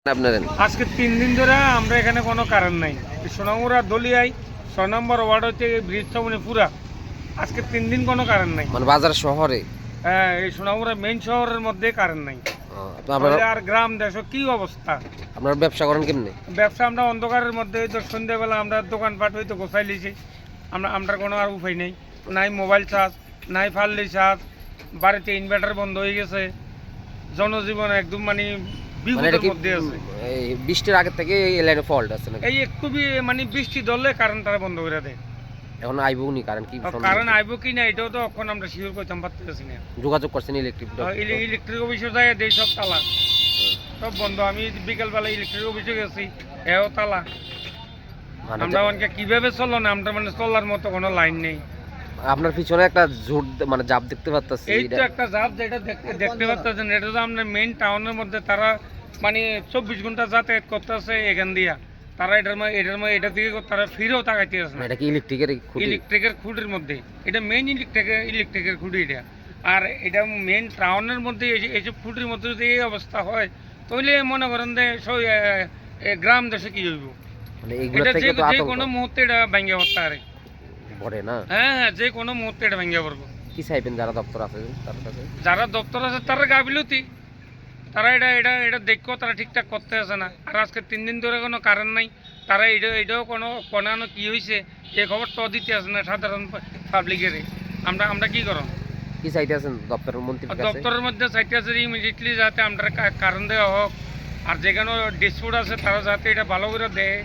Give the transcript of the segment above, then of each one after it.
আপনাদের আজকে 3 দিন ধরে আমরা এখানে কোনো কারেন্ট নাই। সোনামুড়া দলিয়াই 6 নম্বর ওয়ার্ড হচ্ছে ব্রিজটা পুরা আজকে 3 দিন কোনো কারেন্ট নাই। মানে বাজার শহরে হ্যাঁ, এই সোনামুড়া মেইন শহরের মধ্যে কারেন্ট নাই। আর গ্রাম দেশ কি অবস্থা? আপনার ব্যবসা করেন কেমনে? ব্যবসা আমরা অন্ধকারের মধ্যে তো সন্ধ্যাবেলা আমরা দোকানপাট হয়তো গোছাই লিছি। আমরা কোনো আর উপায় নেই, নাই মোবাইল চার্জ, নাই ফাললি চার্জ, বাড়িতে ইনভার্টার বন্ধ হয়ে গেছে, জনজীবন একদম মানে বিপদের মধ্যে আছে। বৃষ্টির আগে থেকে এই লাইনে ফল্ট আছে নাকি? এই একটু মানে বৃষ্টি ধরলে কারেন্ট তারা বন্ধ করে দেয়। এখন আইবো নি কারেন্ট? কি কারেন্ট আইবো কি না এটাও তো এখন আমরা শিওর করতে পারতেছি না। যোগাযোগ করছেন ইলেকট্রিক অফিসে যায়, দেই সব তালা, সব বন্ধ। আমি বিকেলবেলা ইলেকট্রিক অফিসে গেছি, এও তালা। আমরা অনেকে কিভাবে চলো না, আমরা মানে চলার মতো কোনো লাইন নেই। আপনার পিছনে একটা ঝুট মানে জাপ দেখতে পাচ্ছি। এই তো একটা জাপ যেটা দেখতে পাচ্ছেন, এটা তো আমরা মেইন টাউনের মধ্যে। তারা মানে 24 ঘন্টা যাতায়াত করতেছে এখান দিয়া। তারা এটা থেকে তারা ফিরেও তাকাইতে আসে না। এটা কি ইলেকট্রিকের খুঁটির মধ্যে? এটা মেইন ইলেকট্রিকের খুঁটি এটা। আর এটা মেইন টাউনের মধ্যে এইসব খুঁটির মধ্যে যদি এই অবস্থা হয়, তাহলে মনে করেন যে গ্রাম দেশে কি হইব? এটা যে কোনো মুহূর্তে এটা ভেঙে পড়তে পারে। হ্যাঁ, যে কোনো মুহূর্তে এটা ভেঙে পড়বো। কি চাইবেন যারা দপ্তর আছে তার কাছে? যারা দপ্তর আছে তারা গাফিলতি, তারা এটা দেখো তারা ঠিকঠাক করতে আসে না। আর আজকে 3 দিন ধরে কোনো কারেন্ট নাই। তারা এটাও কোনো কি হয়েছে এই খবরটাও দিতে আসে না সাধারণ পাবলিকের। আমরা কি করব? কি চাইতে আছেন দপ্তরের মন্ত্রীর কাছে? দপ্তরের মধ্যে চাইতে আছে ইমিডিয়েটলি যাতে আমরা কারেন্ট দেওয়া হোক, আর যেখানে ডিসপুট আছে তারা যাতে এটা ভালো করে দেয়।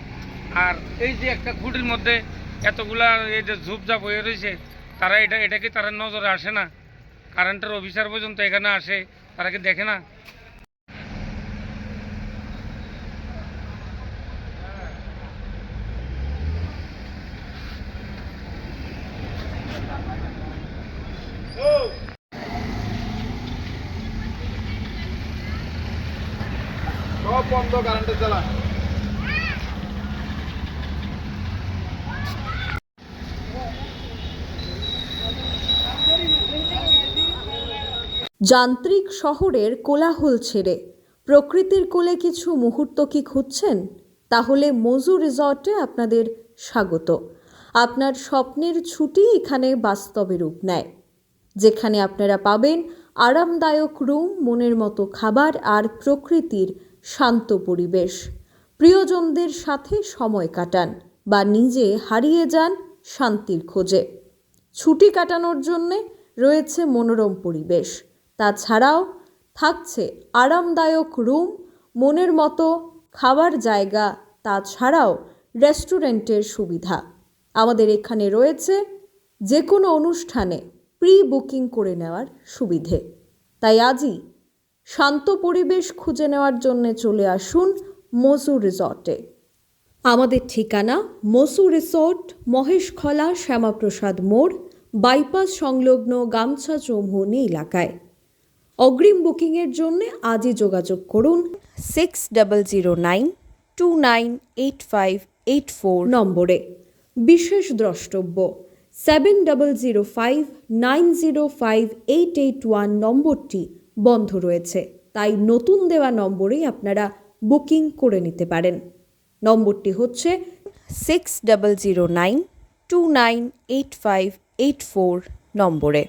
আর এই যে একটা খুঁটির মধ্যে এতগুলা এই যে ঝুপঝাপ হয়ে রয়েছে, তারা এটা কি তারা নজরে আসে না? কারেন্টের অফিসার পর্যন্ত এখানে আসে, তারা কি দেখে না? সব বন্ধ কারেন্টের জ্বালা। যান্ত্রিক শহরের কোলাহল ছেড়ে প্রকৃতির কোলে কিছু মুহূর্ত কি খুঁজছেন? তাহলে মজু রিসর্টে আপনাদের স্বাগত। আপনার স্বপ্নের ছুটি এখানে বাস্তবে রূপ নেয়, যেখানে আপনারা পাবেন আরামদায়ক রুম, মনের মতো খাবার আর প্রকৃতির শান্ত পরিবেশ। প্রিয়জনদের সাথে সময় কাটান বা নিজে হারিয়ে যান শান্তির খোঁজে। ছুটি কাটানোর জন্যে রয়েছে মনোরম পরিবেশ, তাছাড়াও থাকছে আরামদায়ক রুম, মনের মতো খাবার জায়গা, তাছাড়াও রেস্টুরেন্টের সুবিধা। আমাদের এখানে রয়েছে যে কোনো অনুষ্ঠানে প্রি বুকিং করে নেওয়ার সুবিধে। তাই আজই শান্ত পরিবেশ খুঁজে নেওয়ার জন্য চলে আসুন মজু রিসর্টে। আমাদের ঠিকানা মজু রিসর্ট, মহেশখলা শ্যামাপ্রসাদ মোড়, বাইপাস সংলগ্ন গামছা চৌমুহনী এলাকায়। অগ্রিম বুকিংয়ের জন্য আজই যোগাযোগ করুন 6009298584 নম্বরে। বিশেষ দ্রষ্টব্য 7005905881 নম্বরটি বন্ধ রয়েছে, তাই নতুন দেওয়া নম্বরেই আপনারা বুকিং করে নিতে পারেন। নম্বরটি হচ্ছে 6009298584 নম্বরে।